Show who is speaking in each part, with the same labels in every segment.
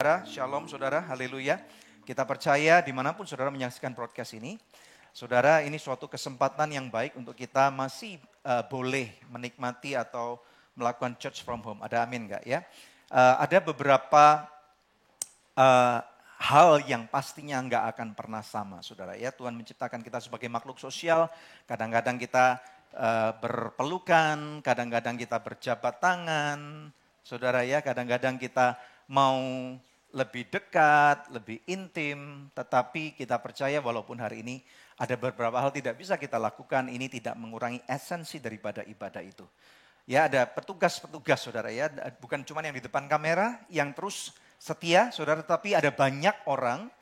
Speaker 1: Shalom saudara, haleluya. Kita percaya dimanapun saudara menyaksikan broadcast ini, saudara ini suatu kesempatan yang baik untuk kita masih boleh menikmati atau melakukan church from home. Ada amin enggak ya? Ada beberapa hal yang pastinya enggak akan pernah sama saudara ya. Tuhan menciptakan kita sebagai makhluk sosial, kadang-kadang kita berpelukan, kadang-kadang kita berjabat tangan, saudara ya, kadang-kadang kita mau lebih dekat, lebih intim, tetapi kita percaya walaupun hari ini ada beberapa hal tidak bisa kita lakukan, ini tidak mengurangi esensi daripada ibadah itu. Ya, ada petugas-petugas saudara ya, bukan cuma yang di depan kamera yang terus setia saudara, tetapi ada banyak orang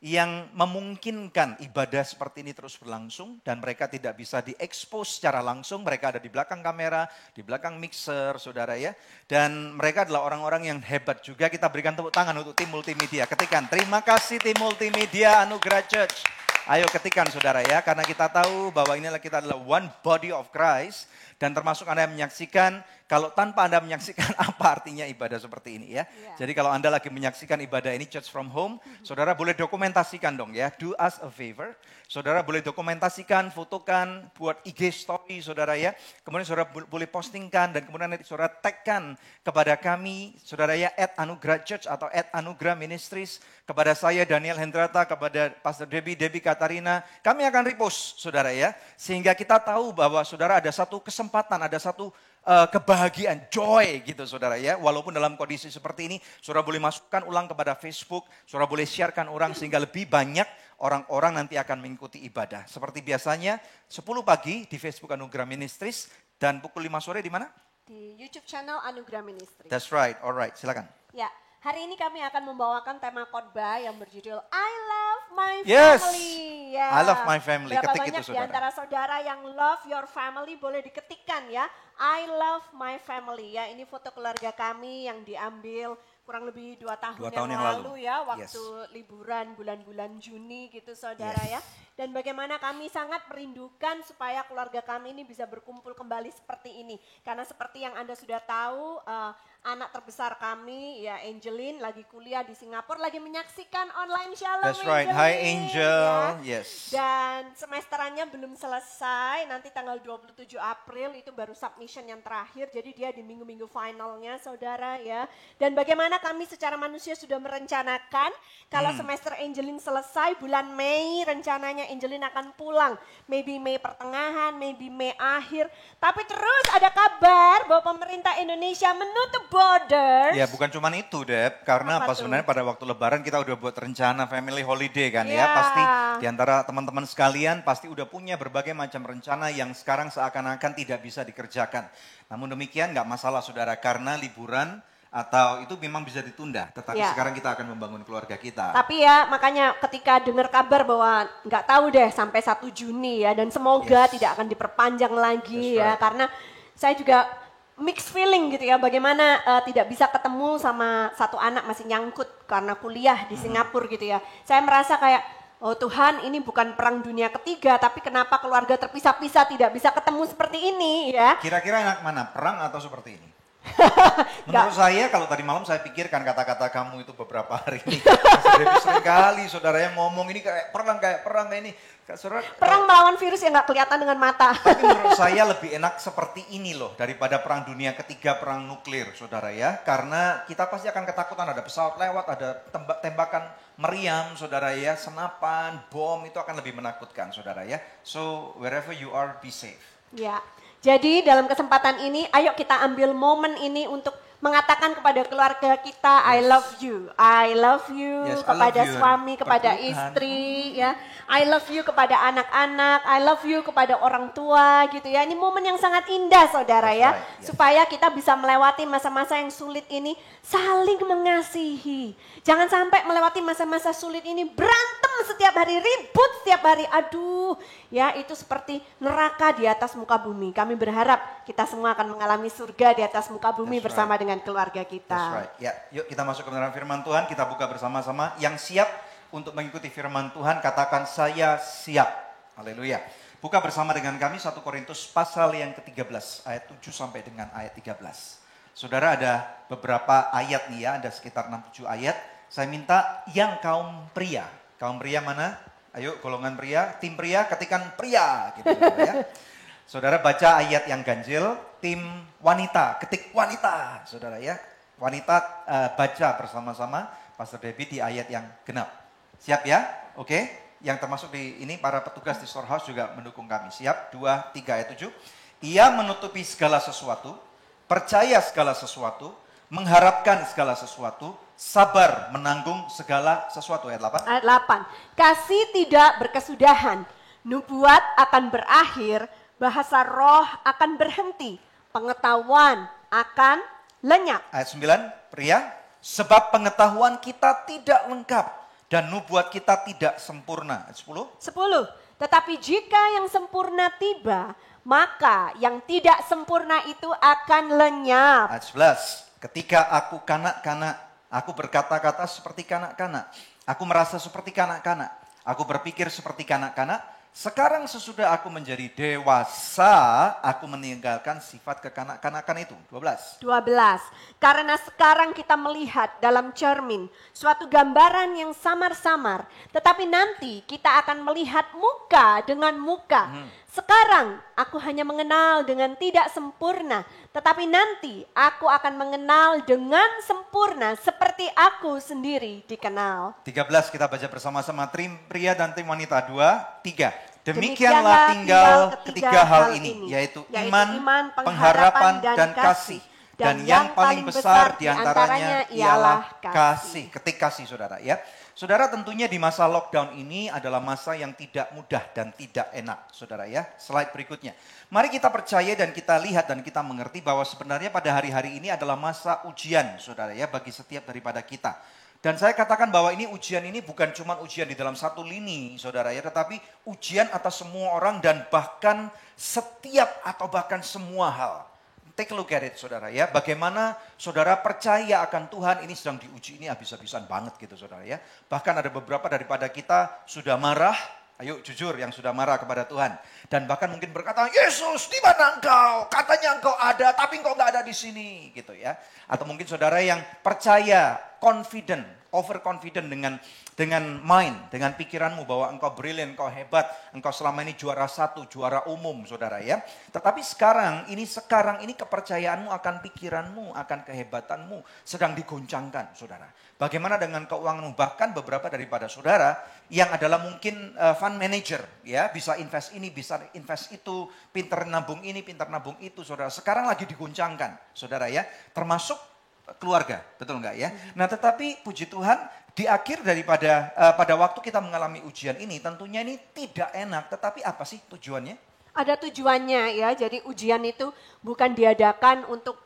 Speaker 1: yang memungkinkan ibadah seperti ini terus berlangsung dan mereka tidak bisa diekspos secara langsung, mereka ada di belakang kamera, di belakang mixer saudara ya. Dan mereka adalah orang-orang yang hebat juga, kita berikan tepuk tangan untuk tim multimedia. Ketikan, terima kasih tim multimedia Anugerah Church. Ayo ketikan saudara ya, karena kita tahu bahwa inilah kita adalah one body of Christ. Dan termasuk Anda yang menyaksikan, kalau tanpa Anda menyaksikan apa artinya ibadah seperti ini ya. Jadi kalau Anda lagi menyaksikan ibadah ini church from home, saudara boleh dokumentasikan dong ya. Do us a favor. Saudara boleh dokumentasikan, fotokan, buat IG story saudara ya. Kemudian saudara boleh postingkan dan kemudian nanti saudara tagkan kepada kami saudara ya @Anugerah Church atau @Anugerah Ministries. Kepada saya Daniel Hendrata, kepada Pastor Debbie Katarina. Kami akan repost saudara ya. Sehingga kita tahu bahwa saudara ada satu kesempatan, ada satu kebahagiaan, joy gitu saudara ya. Walaupun dalam kondisi seperti ini, saudara boleh masukkan ulang kepada Facebook, saudara boleh sharekan orang sehingga lebih banyak orang-orang nanti akan mengikuti ibadah. Seperti biasanya 10 pagi di Facebook Anugerah Ministries dan pukul 5 sore di mana?
Speaker 2: Di YouTube channel Anugerah Ministries.
Speaker 1: That's right, alright, silakan.
Speaker 2: Ya, hari ini kami akan membawakan tema khotbah yang berjudul I Love My
Speaker 1: Yes.
Speaker 2: Family. Ya.
Speaker 1: I love my family.
Speaker 2: Berapa
Speaker 1: Ketik
Speaker 2: banyak
Speaker 1: itu
Speaker 2: di
Speaker 1: saudara.
Speaker 2: antara saudara yang love your family boleh diketikkan ya. I love my family ya. Ini foto keluarga kami yang diambil kurang lebih 2 tahun yang lalu ya. Waktu liburan bulan-bulan Juni gitu saudara ya. Dan bagaimana kami sangat merindukan supaya keluarga kami ini bisa berkumpul kembali seperti ini. Karena seperti yang Anda sudah tahu, anak terbesar kami ya Angeline lagi kuliah di Singapura, lagi menyaksikan online Shalom.
Speaker 1: That's right, hi Angel,
Speaker 2: ya.
Speaker 1: yes.
Speaker 2: Dan semesterannya belum selesai, nanti tanggal 27 April itu baru submission yang terakhir. Jadi dia di minggu-minggu finalnya saudara ya. Dan bagaimana kami secara manusia sudah merencanakan kalau semester Angeline selesai bulan Mei rencananya Angeline akan pulang. Maybe Mei pertengahan, maybe Mei akhir. Tapi terus ada kabar bahwa pemerintah Indonesia menutup borders.
Speaker 1: Ya bukan cuma itu Deb, karena apa sebenarnya pada waktu lebaran kita udah buat rencana family holiday kan ya. Pasti di antara teman-teman sekalian pasti udah punya berbagai macam rencana yang sekarang seakan-akan tidak bisa dikerjakan. Namun demikian nggak masalah saudara, karena liburan atau itu memang bisa ditunda, tetapi sekarang kita akan membangun keluarga kita.
Speaker 2: Tapi ya makanya ketika dengar kabar bahwa nggak tahu deh sampai 1 Juni ya, dan semoga tidak akan diperpanjang lagi ya, karena saya juga mixed feeling gitu ya, bagaimana tidak bisa ketemu sama satu anak masih nyangkut karena kuliah di Singapura gitu ya. Saya merasa kayak, oh Tuhan ini bukan perang dunia ketiga, tapi kenapa keluarga terpisah-pisah tidak bisa ketemu seperti ini ya.
Speaker 1: Kira-kira enak mana, perang atau seperti ini? Menurut saya kalau tadi malam saya pikirkan kata-kata kamu itu beberapa hari ini. Debbie sering kali saudara yang ngomong ini kayak perang kayak ini. Saudara,
Speaker 2: perang melawan virus yang nggak kelihatan dengan mata.
Speaker 1: Tapi menurut saya lebih enak seperti ini loh daripada perang dunia ketiga, perang nuklir saudara ya. Karena kita pasti akan ketakutan, ada pesawat lewat, ada tembakan meriam saudara ya, senapan, bom, itu akan lebih menakutkan saudara ya. So wherever you are, be safe.
Speaker 2: Ya. Jadi dalam kesempatan ini, ayo kita ambil momen ini untuk mengatakan kepada keluarga kita, I love you. I love you kepada suami, kepada istri, ya. I love you kepada anak-anak, I love you kepada orang tua gitu ya. Ini momen yang sangat indah saudara ya. Supaya kita bisa melewati masa-masa yang sulit ini saling mengasihi. Jangan sampai melewati masa-masa sulit ini berantem setiap hari, ribut setiap hari. Aduh, ya itu seperti neraka di atas muka bumi. Kami berharap kita semua akan mengalami surga di atas muka bumi bersama dengan keluarga kita.
Speaker 1: Ya, yuk kita masuk ke dalam firman Tuhan, kita buka bersama-sama. Yang siap untuk mengikuti firman Tuhan, katakan saya siap. Haleluya. Buka bersama dengan kami 1 Korintus pasal yang ke-13, ayat 7 sampai dengan ayat 13. Saudara, ada beberapa ayat nih ya, ada sekitar 6-7 ayat. Saya minta yang kaum pria. Kaum pria mana? Ayo golongan pria, tim pria ketikan pria. Gitu, ya. Saudara baca ayat yang ganjil, tim wanita, ketik wanita. Saudara ya, wanita baca bersama-sama Pastor Debbie di ayat yang genap. Siap ya? Oke. Yang termasuk di ini para petugas di storehouse juga mendukung kami. Siap? 2, 3 ayat 7. Ia menutupi segala sesuatu, percaya segala sesuatu, mengharapkan segala sesuatu, sabar menanggung segala sesuatu. Ayat 8.
Speaker 2: Ayat 8. Kasih tidak berkesudahan, nubuat akan berakhir, bahasa roh akan berhenti, pengetahuan akan lenyap.
Speaker 1: Ayat 9, pria, sebab pengetahuan kita tidak lengkap dan nubuat kita tidak sempurna. Ayat 10.
Speaker 2: 10. Tetapi jika yang sempurna tiba, maka yang tidak sempurna itu akan lenyap.
Speaker 1: Ayat 11. Ketika aku kanak-kanak, aku berkata-kata seperti kanak-kanak. Aku merasa seperti kanak-kanak. Aku berpikir seperti kanak-kanak. Sekarang sesudah aku menjadi dewasa, aku meninggalkan sifat kekanak-kanakan itu. 12.
Speaker 2: 12. Karena sekarang kita melihat dalam cermin suatu gambaran yang samar-samar. Tetapi nanti kita akan melihat muka dengan muka. Sekarang aku hanya mengenal dengan tidak sempurna. Tetapi nanti aku akan mengenal dengan sempurna seperti aku sendiri dikenal.
Speaker 1: 13 kita baca bersama-sama, tim pria dan tim wanita. 2, 3. Demikianlah tinggal ketiga hal ini, yaitu iman, pengharapan, dan kasih. Dan yang paling besar diantaranya ialah kasih. Ketik kasih, saudara ya. Saudara, tentunya di masa lockdown ini adalah masa yang tidak mudah dan tidak enak, saudara ya. Slide berikutnya. Mari kita percaya dan kita lihat dan kita mengerti bahwa sebenarnya pada hari-hari ini adalah masa ujian, saudara ya, bagi setiap daripada kita. Dan saya katakan bahwa ini ujian ini bukan cuma ujian di dalam satu lini, saudara ya, tetapi ujian atas semua orang dan bahkan setiap atau bahkan semua hal. Take a look at it, saudara ya. Bagaimana saudara percaya akan Tuhan ini sedang diuji ini habis-habisan banget gitu, saudara ya. Bahkan ada beberapa daripada kita sudah marah. Ayo jujur yang sudah marah kepada Tuhan. Dan bahkan mungkin berkata, Yesus di mana engkau? Katanya engkau ada tapi engkau nggak ada di sini. Gitu ya. Atau mungkin saudara yang percaya, confident, overconfident dengan mind, dengan pikiranmu bahwa engkau brilliant, engkau hebat, engkau selama ini juara satu, juara umum saudara ya. Tetapi sekarang ini kepercayaanmu akan pikiranmu, akan kehebatanmu sedang diguncangkan saudara. Bagaimana dengan keuanganmu? Bahkan beberapa daripada saudara yang adalah mungkin fund manager ya, bisa invest ini, bisa invest itu, pinter nabung ini, pinter nabung itu saudara. Sekarang lagi diguncangkan saudara ya, termasuk keluarga, betul enggak ya? Nah tetapi puji Tuhan di akhir daripada pada waktu kita mengalami ujian ini tentunya ini tidak enak, tetapi apa sih tujuannya?
Speaker 2: Ada tujuannya ya, jadi ujian itu bukan diadakan untuk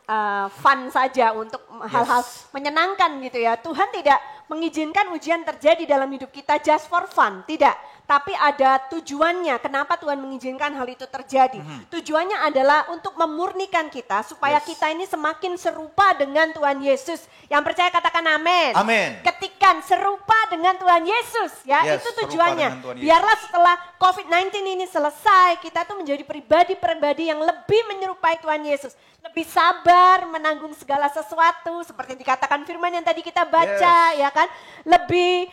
Speaker 2: fun saja, untuk hal-hal menyenangkan gitu ya. Tuhan tidak mengizinkan ujian terjadi dalam hidup kita just for fun, tidak. Tapi ada tujuannya, kenapa Tuhan mengizinkan hal itu terjadi. Tujuannya adalah untuk memurnikan kita supaya kita ini semakin serupa dengan Tuhan Yesus. Yang percaya katakan amin.
Speaker 1: Amin.
Speaker 2: Ketikan serupa dengan Tuhan Yesus ya, itu tujuannya. Biarlah setelah COVID-19 ini selesai, kita tuh menjadi pribadi-pribadi yang lebih menyerupai Tuhan Yesus. Lebih sabar menanggung segala sesuatu seperti dikatakan firman yang tadi kita baca ya kan. Lebih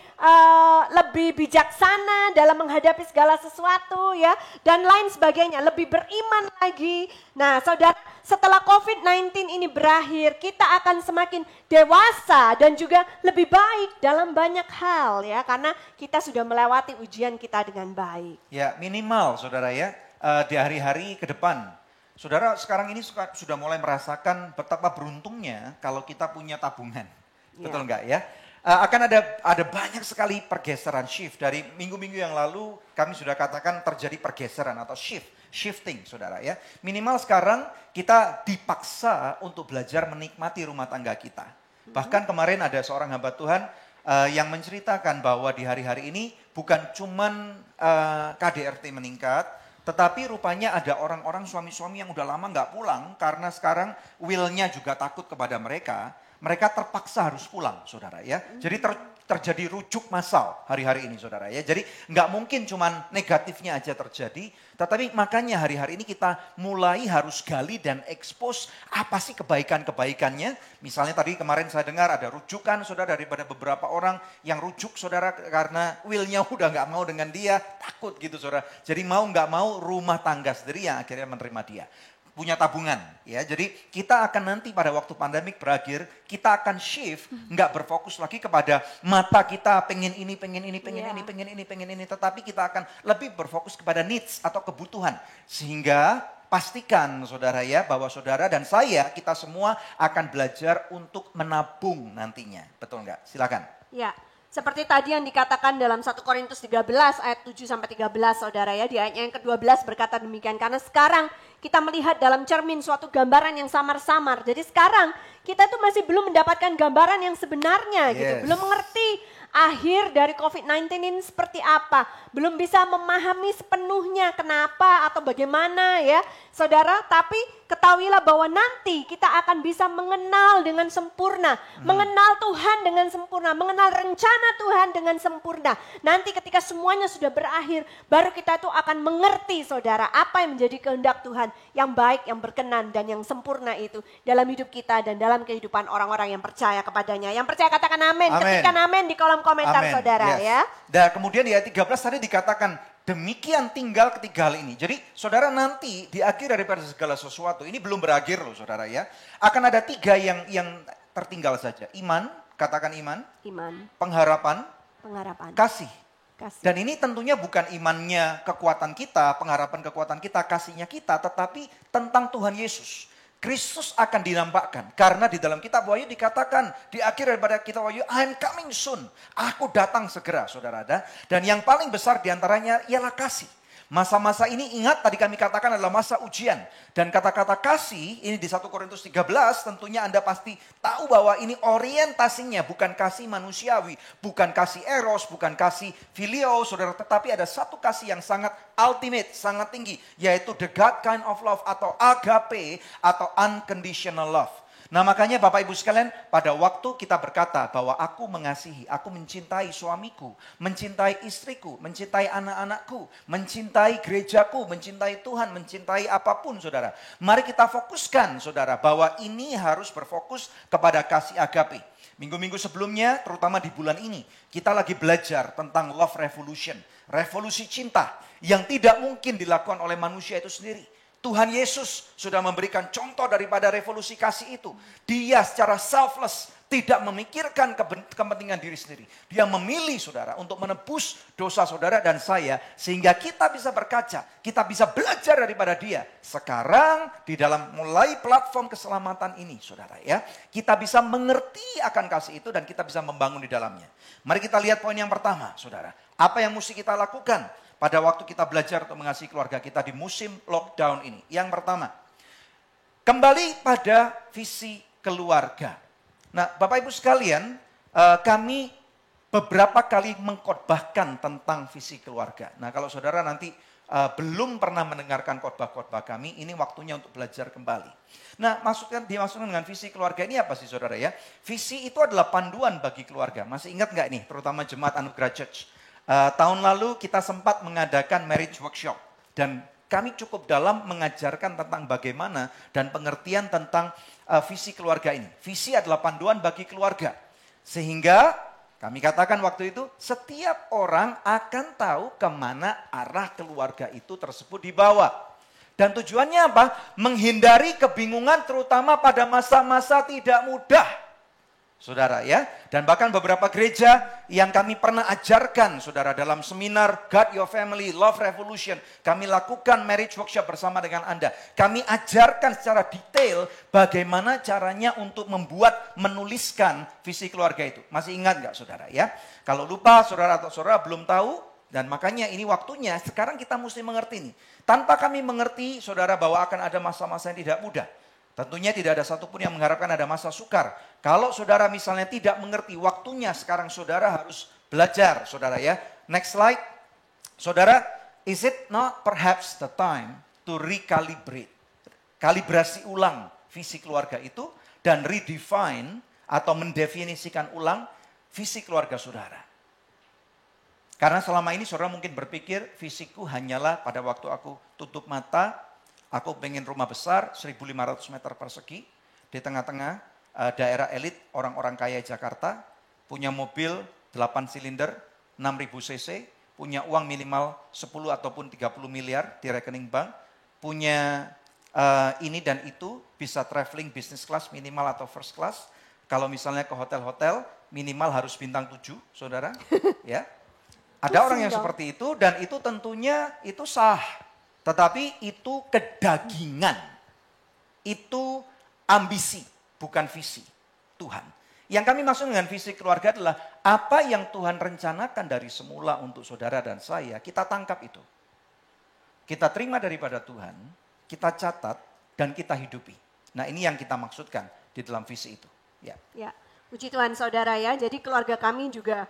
Speaker 2: bijaksana dalam menghadapi segala sesuatu ya, dan lain sebagainya, lebih beriman lagi. Nah saudara, setelah COVID-19 ini berakhir, kita akan semakin dewasa dan juga lebih baik dalam banyak hal ya, karena kita sudah melewati ujian kita dengan baik.
Speaker 1: Ya minimal saudara ya, di hari-hari ke depan. Saudara sekarang ini sudah mulai merasakan betapa beruntungnya kalau kita punya tabungan. Betul enggak ya? Akan ada banyak sekali pergeseran, shift. Dari minggu-minggu yang lalu kami sudah katakan terjadi pergeseran atau shifting saudara ya. Minimal sekarang kita dipaksa untuk belajar menikmati rumah tangga kita. Bahkan kemarin ada seorang hamba Tuhan yang menceritakan bahwa di hari-hari ini bukan cuman KDRT meningkat, tetapi rupanya ada orang-orang suami-suami yang udah lama nggak pulang karena sekarang will-nya juga takut kepada mereka. mereka terpaksa harus pulang, saudara ya. Jadi terjadi rujuk massal hari-hari ini, saudara ya. Jadi nggak mungkin cuman negatifnya aja terjadi, tetapi makanya hari-hari ini kita mulai harus gali dan expose apa sih kebaikan-kebaikannya. Misalnya tadi kemarin saya dengar ada rujukan, saudara, daripada beberapa orang yang rujuk, saudara, karena will-nya udah nggak mau dengan dia, takut gitu, saudara. Jadi mau nggak mau rumah tangga sendiri yang akhirnya menerima dia. Punya tabungan ya. Jadi kita akan nanti pada waktu pandemik berakhir, kita akan shift, nggak berfokus lagi kepada mata kita pengen ini, pengen ini, pengen ini, pengen ini, pengen ini, tetapi kita akan lebih berfokus kepada needs atau kebutuhan. Sehingga pastikan saudara ya bahwa saudara dan saya, kita semua akan belajar untuk menabung nantinya. Betul nggak? Silakan.
Speaker 2: Ya. Seperti tadi yang dikatakan dalam 1 Korintus 13 ayat 7-13 saudara ya. Di ayatnya yang ke-12 berkata demikian. Karena sekarang kita melihat dalam cermin suatu gambaran yang samar-samar. Jadi sekarang kita tuh masih belum mendapatkan gambaran yang sebenarnya gitu. Belum mengerti akhir dari COVID-19 ini seperti apa. Belum bisa memahami sepenuhnya kenapa atau bagaimana ya saudara. Tapi ketahuilah bahwa nanti kita akan bisa mengenal dengan sempurna. Mengenal Tuhan dengan sempurna. Mengenal rencana Tuhan dengan sempurna. Nanti ketika semuanya sudah berakhir, baru kita itu akan mengerti saudara apa yang menjadi kehendak Tuhan. Yang baik, yang berkenan dan yang sempurna itu dalam hidup kita dan dalam kehidupan orang-orang yang percaya kepadanya. Yang percaya katakan amin. Ketikkan amin di kolom komentar saudara ya.
Speaker 1: Dan kemudian di ayat 13 tadi dikatakan demikian tinggal ketiga hal ini. Jadi saudara nanti di akhir daripada segala sesuatu ini belum berakhir loh saudara ya. Akan ada 3 yang tertinggal saja. Iman, katakan iman.
Speaker 2: Iman.
Speaker 1: Pengharapan. Kasih. Dan ini tentunya bukan imannya kekuatan kita, pengharapan kekuatan kita, kasihnya kita, tetapi tentang Tuhan Yesus. Kristus akan dinampakkan. Karena di dalam kitab Wahyu dikatakan, di akhir daripada kitab Wahyu, I'm coming soon. Aku datang segera, saudara ada. Dan yang paling besar diantaranya ialah kasih. Masa-masa ini ingat tadi kami katakan adalah masa ujian. Dan kata-kata kasih ini di 1 Korintus 13 tentunya Anda pasti tahu bahwa ini orientasinya bukan kasih manusiawi. Bukan kasih eros, bukan kasih filio saudara. Tetapi ada satu kasih yang sangat ultimate, sangat tinggi. Yaitu the God kind of love atau agape atau unconditional love. Nah makanya Bapak Ibu sekalian pada waktu kita berkata bahwa aku mengasihi, aku mencintai suamiku, mencintai istriku, mencintai anak-anakku, mencintai gerejaku, mencintai Tuhan, mencintai apapun saudara. Mari kita fokuskan saudara bahwa ini harus berfokus kepada kasih agape. Minggu-minggu sebelumnya terutama di bulan ini kita lagi belajar tentang love revolution. Revolusi cinta yang tidak mungkin dilakukan oleh manusia itu sendiri. Tuhan Yesus sudah memberikan contoh daripada revolusi kasih itu. Dia secara selfless, tidak memikirkan kepentingan diri sendiri. Dia memilih saudara untuk menebus dosa saudara dan saya. Sehingga kita bisa berkaca, kita bisa belajar daripada dia. Sekarang di dalam mulai platform keselamatan ini saudara ya. Kita bisa mengerti akan kasih itu dan kita bisa membangun di dalamnya. Mari kita lihat poin yang pertama saudara. Apa yang mesti kita lakukan pada waktu kita belajar untuk mengasihi keluarga kita di musim lockdown ini. Yang pertama, kembali pada visi keluarga. Nah Bapak Ibu sekalian, kami beberapa kali mengkhotbahkan tentang visi keluarga. Nah kalau saudara nanti belum pernah mendengarkan khotbah-khotbah kami, ini waktunya untuk belajar kembali. Nah dimaksudkan dengan visi keluarga ini apa sih saudara ya? Visi itu adalah panduan bagi keluarga. Masih ingat nggak nih, terutama Jemaat Anugerah Church? Tahun lalu kita sempat mengadakan marriage workshop dan kami cukup dalam mengajarkan tentang bagaimana dan pengertian tentang visi keluarga ini. Visi adalah panduan bagi keluarga. Sehingga kami katakan waktu itu setiap orang akan tahu kemana arah keluarga itu tersebut dibawa. Dan tujuannya apa? Menghindari kebingungan terutama pada masa-masa tidak mudah. Saudara ya, dan bahkan beberapa gereja yang kami pernah ajarkan saudara dalam seminar God Your Family Love Revolution, kami lakukan marriage workshop bersama dengan Anda. Kami ajarkan secara detail bagaimana caranya untuk menuliskan visi keluarga itu. Masih ingat nggak saudara ya? Kalau lupa saudara atau saudara belum tahu, dan makanya ini waktunya sekarang kita mesti mengerti nih. Tanpa kami mengerti saudara bahwa akan ada masa-masa yang tidak mudah. Tentunya tidak ada satupun yang mengharapkan ada masa sukar. Kalau saudara misalnya tidak mengerti, waktunya sekarang saudara harus belajar, saudara ya. Next slide. Saudara, is it not perhaps the time to recalibrate? Kalibrasi ulang visi keluarga itu dan redefine atau mendefinisikan ulang visi keluarga saudara. Karena selama ini saudara mungkin berpikir visiku hanyalah pada waktu aku tutup mata, aku pengen rumah besar 1.500 meter persegi di tengah-tengah daerah elit orang-orang kaya Jakarta, punya mobil 8 silinder 6.000 cc, punya uang minimal 10 ataupun 30 miliar di rekening bank, punya ini dan itu, bisa traveling business class minimal atau first class. Kalau misalnya ke hotel-hotel minimal harus bintang 7, saudara. Ya. Ada orang yang seperti itu dan itu tentunya itu sah. Tetapi itu kedagingan. Itu ambisi, bukan visi Tuhan. Yang kami maksud dengan visi keluarga adalah apa yang Tuhan rencanakan dari semula untuk saudara dan saya, kita tangkap itu. Kita terima daripada Tuhan, kita catat dan kita hidupi. Nah, ini yang kita maksudkan di dalam visi itu. Ya,
Speaker 2: puji Tuhan saudara ya. Jadi keluarga kami juga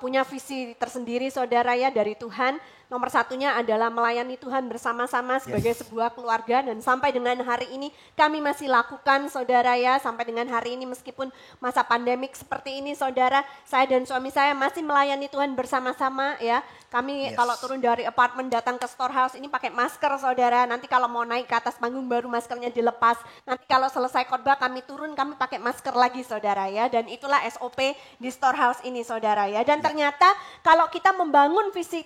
Speaker 2: punya visi tersendiri saudara ya dari Tuhan. Nomor satunya adalah melayani Tuhan bersama-sama sebagai sebuah keluarga dan sampai dengan hari ini kami masih lakukan saudara ya. Sampai dengan hari ini meskipun masa pandemik seperti ini saudara, saya dan suami saya masih melayani Tuhan bersama-sama ya. Kami kalau turun dari apartemen datang ke storehouse ini pakai masker saudara. Nanti kalau mau naik ke atas panggung baru maskernya dilepas. Nanti kalau selesai khotbah kami turun kami pakai masker lagi saudara ya. Dan itulah SOP di storehouse ini saudara ya. Dan ternyata kalau kita membangun visi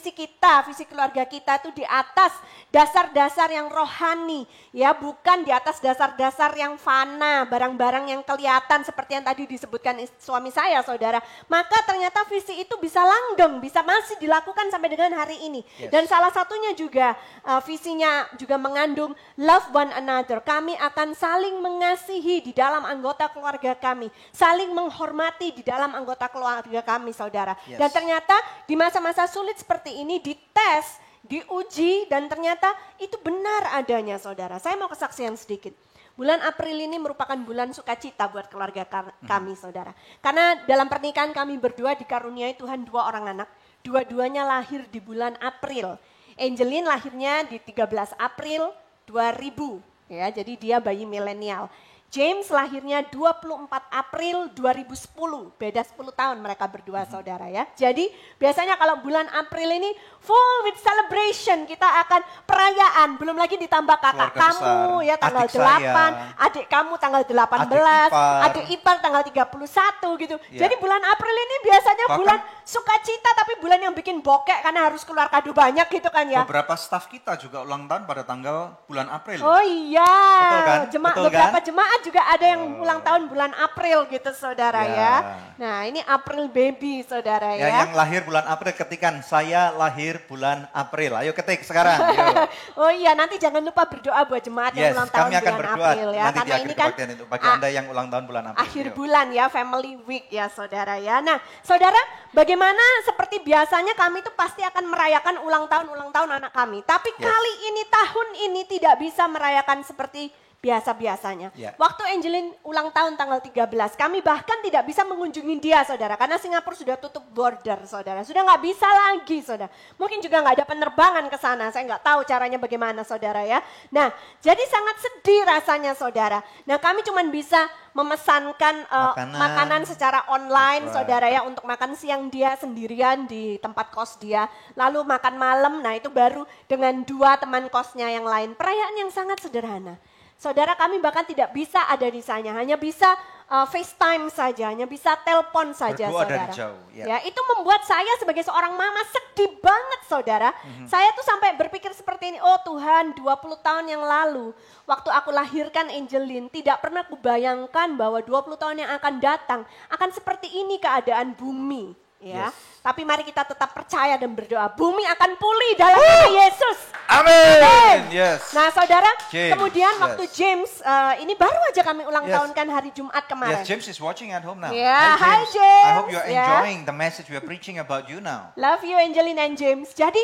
Speaker 2: kita, visi keluarga kita itu di atas dasar-dasar yang rohani ya, bukan di atas dasar-dasar yang fana, barang-barang yang kelihatan seperti yang tadi disebutkan suami saya saudara. Maka ternyata visi itu bisa langgeng, bisa masih dilakukan sampai dengan hari ini. Dan salah satunya juga visinya juga mengandung love one another. Kami akan saling mengasihi di dalam anggota keluarga kami, saling menghormati di dalam anggota keluarga kami saudara. Dan ternyata di masa-masa sulit seperti ini dites, diuji dan ternyata itu benar adanya saudara. Saya mau kesaksian sedikit. Bulan April ini merupakan bulan sukacita buat keluarga kami saudara. Karena dalam pernikahan kami berdua dikaruniai Tuhan 2 orang anak. Dua-duanya lahir di bulan April. Angeline lahirnya di 13 April 2000 ya, jadi dia bayi milenial. James lahirnya 24 April 2010, beda 10 tahun mereka berdua saudara ya. Jadi biasanya kalau bulan April ini full with celebration, kita akan perayaan. Belum lagi ditambah kakak
Speaker 1: keluarga
Speaker 2: kamu
Speaker 1: besar,
Speaker 2: ya tanggal
Speaker 1: adik
Speaker 2: 8,
Speaker 1: saya,
Speaker 2: adik kamu tanggal 18, adik ipar tanggal 31 gitu.
Speaker 1: Ya.
Speaker 2: Jadi bulan April ini biasanya
Speaker 1: Bahkan
Speaker 2: bulan sukacita tapi bulan yang bikin bokek karena harus keluar kado banyak gitu kan ya.
Speaker 1: beberapa staf kita juga ulang tahun pada tanggal bulan April.
Speaker 2: Oh iya,
Speaker 1: Betul kan? Betul
Speaker 2: beberapa
Speaker 1: kan?
Speaker 2: jemaat juga ada yang ulang tahun bulan April gitu saudara ya. Nah ini April baby saudara ya.
Speaker 1: Yang lahir bulan April ketikan, saya lahir bulan April. Ayo ketik sekarang. Yuk.
Speaker 2: Oh iya, nanti jangan lupa berdoa buat jemaat yang ulang tahun
Speaker 1: kami akan
Speaker 2: bulan
Speaker 1: berdoa
Speaker 2: April ya.
Speaker 1: nanti
Speaker 2: Karena
Speaker 1: di
Speaker 2: ini
Speaker 1: akhir
Speaker 2: kan
Speaker 1: kebaktian itu bagi Anda yang ulang tahun bulan April.
Speaker 2: akhir
Speaker 1: Yuk.
Speaker 2: bulan ya, family week ya saudara ya. Nah saudara, bagaimana seperti biasanya kami itu pasti akan merayakan ulang tahun anak kami. Tapi kali ini, tahun ini tidak bisa merayakan seperti biasa-biasanya. Waktu Angeline ulang tahun tanggal 13, kami bahkan tidak bisa mengunjungi dia saudara. Karena Singapura sudah tutup border saudara. Sudah nggak bisa lagi saudara. Mungkin juga nggak ada penerbangan ke sana. Saya nggak tahu caranya bagaimana saudara ya. Nah jadi sangat sedih rasanya saudara. Nah kami cuma bisa memesankan makanan secara online saudara ya. Untuk makan siang dia sendirian di tempat kos dia. Lalu makan malam, nah itu baru dengan 2 teman kosnya yang lain. Perayaan yang sangat sederhana. Saudara kami bahkan tidak bisa ada di sana, hanya bisa FaceTime saja, hanya bisa telepon saja
Speaker 1: berdoa
Speaker 2: saudara.
Speaker 1: dari jauh,
Speaker 2: ya itu membuat saya sebagai seorang mama sedih banget saudara. Saya tuh sampai berpikir seperti ini, oh Tuhan 20 tahun yang lalu waktu aku lahirkan Angeline tidak pernah kubayangkan bahwa 20 tahun yang akan datang akan seperti ini keadaan bumi. Ya, tapi mari kita tetap percaya dan berdoa. Bumi akan pulih dalam nama Yesus.
Speaker 1: Amin. Yes.
Speaker 2: Nah, saudara,
Speaker 1: James,
Speaker 2: kemudian waktu James ini baru aja kami ulang tahun kan hari Jumat kemarin.
Speaker 1: Yes, James is watching at home now.
Speaker 2: Yeah, hi James.
Speaker 1: I hope you are enjoying the message we are preaching about you now.
Speaker 2: Love you Angeline and James. Jadi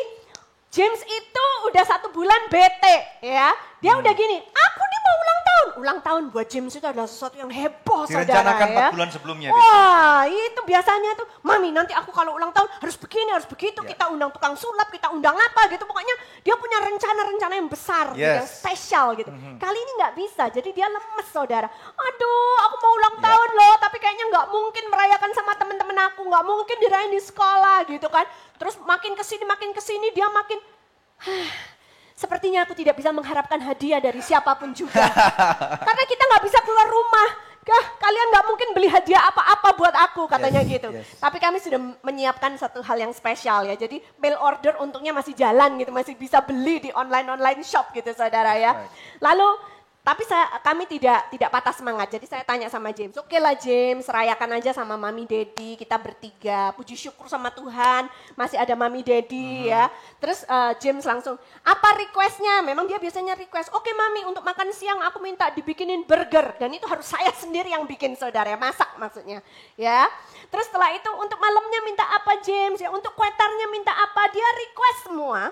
Speaker 2: James itu udah 1 bulan bete ya. Dia udah gini, aku nih mau ulang tahun Ulang tahun buat James itu adalah sesuatu yang heboh, saudara
Speaker 1: Direncanakan
Speaker 2: ya.
Speaker 1: 4 bulan sebelumnya.
Speaker 2: Wah, itu biasanya tuh, Mami nanti aku kalau ulang tahun harus begini, harus begitu.
Speaker 1: Ya.
Speaker 2: Kita undang tukang sulap, kita undang apa gitu. Pokoknya dia punya rencana-rencana yang besar, gitu, yang spesial gitu. Kali ini nggak bisa, jadi dia lemes, saudara. Aduh, aku mau ulang tahun loh, tapi kayaknya nggak mungkin merayakan sama teman-teman aku. Nggak mungkin dirayain di sekolah gitu kan. Terus makin kesini dia makin... Sepertinya aku tidak bisa mengharapkan hadiah dari siapapun juga. Karena kita nggak bisa keluar rumah. Kalian nggak mungkin beli hadiah apa-apa buat aku, katanya gitu. Tapi kami sudah menyiapkan satu hal yang spesial ya. Jadi mail order untungnya masih jalan gitu. Masih bisa beli di online shop gitu, saudara ya. Lalu... Tapi kami tidak patah semangat, jadi saya tanya sama James, oke lah James, rayakan aja sama Mami Daddy, kita bertiga, puji syukur sama Tuhan, masih ada Mami Daddy ya. Terus James langsung, apa requestnya? Memang dia biasanya request, oke Mami untuk makan siang aku minta dibikinin burger, dan itu harus saya sendiri yang bikin, saudara, masak maksudnya. Ya. Terus setelah itu untuk malamnya minta apa James, ya untuk kuetarnya minta apa, dia request semua.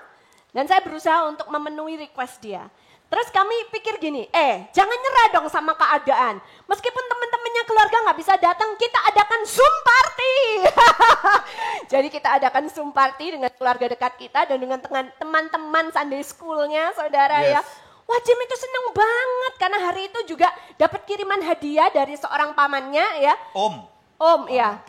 Speaker 2: Dan saya berusaha untuk memenuhi request dia. Terus kami pikir gini, jangan nyerah dong sama keadaan. Meskipun teman-temannya keluarga nggak bisa datang, kita adakan Zoom party. Jadi kita adakan Zoom party dengan keluarga dekat kita dan dengan teman-teman Sunday School-nya, saudara ya. Wah, Jim itu seneng banget karena hari itu juga dapat kiriman hadiah dari seorang pamannya ya. Om, ya.